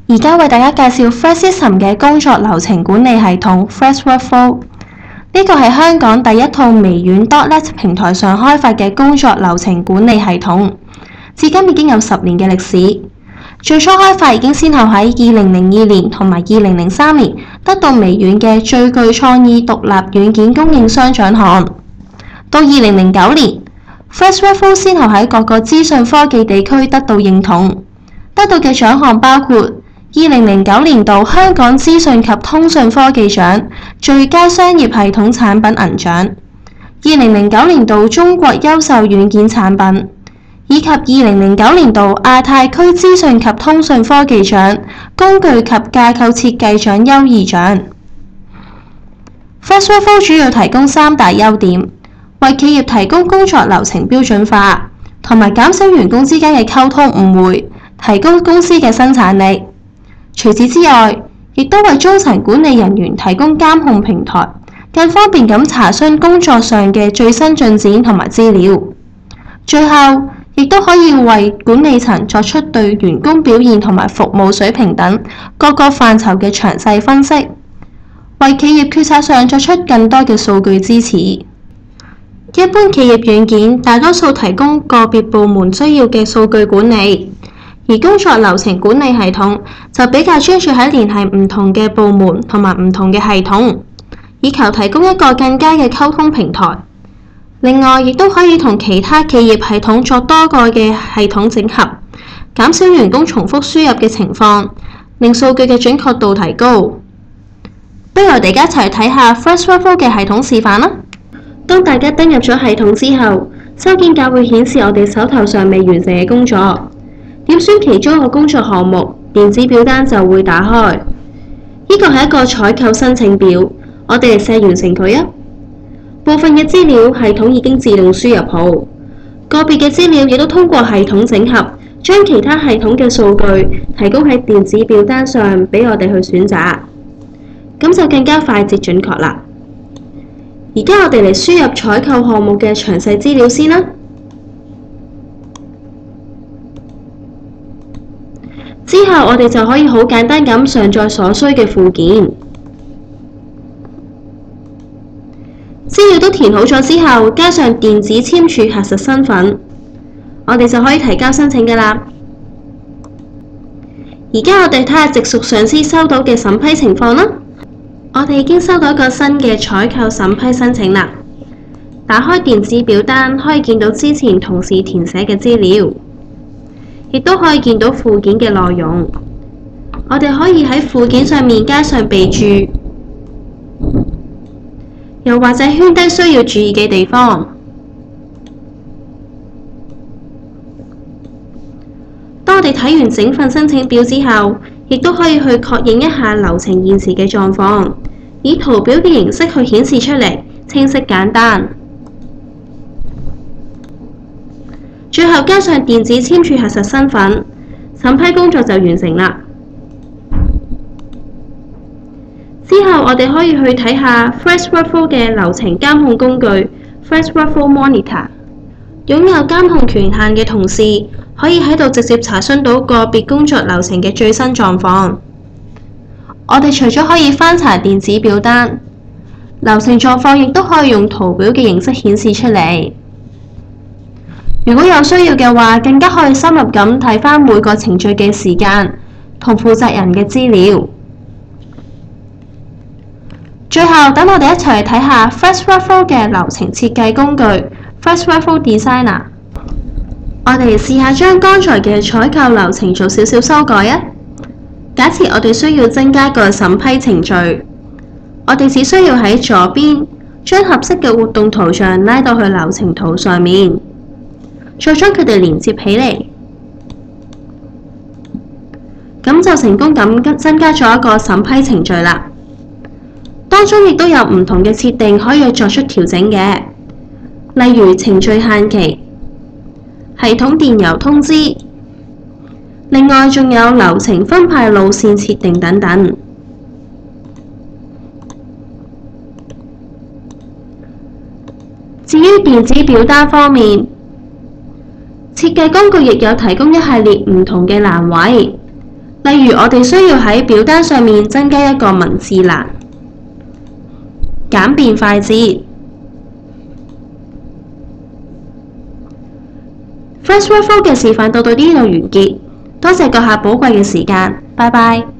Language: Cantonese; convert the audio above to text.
而家為大家介紹 Fred System 嘅工作流程管理系統 Fred Workflow。呢個係香港第一套微軟 .NET 平台上開發嘅工作流程管理系統，至今已經有10年嘅歷史。最初開發已經先後喺2002年同埋2003年得到微軟嘅最具創意獨立軟件供應商獎項。到2009年 ，Fred Workflow 先後喺各個資訊科技地區得到認同，得到嘅獎項包括2009年度香港資訊及通訊科技獎、最佳商業系統產品銀獎；2009年度中國優秀軟件產品，以及2009年度亞太區資訊及通訊科技獎、工具及架構設計獎優異獎。Fred Workflow 主要提供3大優點，為企業提供工作流程標準化，同埋減少員工之間嘅溝通誤會，提高公司嘅生產力。除此之外，亦都為中層管理人員提供監控平台，更方便咁查詢工作上嘅最新進展同埋資料。最後，亦都可以為管理層作出對員工表現同埋服務水平等各個範疇嘅詳細分析，為企業決策上作出更多嘅數據支持。一般企業軟件大多數提供個別部門需要嘅數據管理，而工作流程管理系統就比較專注喺聯繫唔同嘅部門同埋唔同嘅系統，以求提供一個更加嘅溝通平台。另外，亦都可以同其他企業系統作多個嘅系統整合，減少員工重複輸入嘅情況，令數據嘅準確度提高。不如我哋而家一齊睇下 Fred Workflow 嘅系統示範啦。當大家登入咗系統之後，收件夾會顯示我哋手頭上未完成嘅工作。點選其中一個工作項目，電子表單就會打開。呢個係一個採購申請表，我哋嚟試完成佢啊。部分嘅資料系統已經自動輸入好，個別嘅資料亦都通過系統整合，將其他系統嘅數據提供喺電子表單上俾我哋去選擇，咁就更加快捷準確啦。而家我哋嚟輸入採購項目嘅詳細資料先啦。之後我哋就可以好簡單咁上載所需嘅附件。資料都填好咗之後，加上電子簽署核實身份，我哋就可以提交申請㗎啦。而家我哋睇下直屬上司收到嘅審批情況啦。我哋已經收到一個新嘅採購審批申請啦。打開電子表單，可以見到之前同事填寫嘅資料，亦都可以見到附件嘅內容。我哋可以喺附件上面加上備註，又或者圈低需要注意嘅地方。當我哋睇完整份申請表之後，亦都可以去確認一下流程現時嘅狀況，以圖表嘅形式去顯示出嚟，清晰簡單。最後加上電子簽署核實身份，審批工作就完成啦。之後我哋可以去睇下 Fred Workflow 嘅流程監控工具 Fred Workflow Monitor。擁有監控權限嘅同事可以喺度直接查詢到個別工作流程嘅最新狀況。我哋除咗可以翻查電子表單，流程狀況亦都可以用圖表嘅形式顯示出嚟。如果有需要嘅話，更加可以深入咁睇返每個程序嘅時間同負責人嘅資料。最後，等我哋一齊嚟睇下 Fred Workflow 嘅流程設計工具 Fred Workflow Designer。我哋試下將剛才嘅採購流程做少少修改啊。假設我哋需要增加個審批程序，我哋只需要喺左邊將合適嘅活動圖像拉到去流程圖上面，再將佢哋連接起嚟，咁就成功咁增加咗一個審批程序啦。當中亦都有唔同嘅設定可以作出調整嘅，例如程序限期、系統電郵通知，另外仲有流程分派路線設定等等。至於電子表單方面，設計工具亦有提供一系列唔同嘅欄位，例如我哋需要喺表單上面增加一個文字欄，簡便快捷。First Workflow 嘅示範到呢度完結，多謝閣下寶貴嘅時間，拜拜。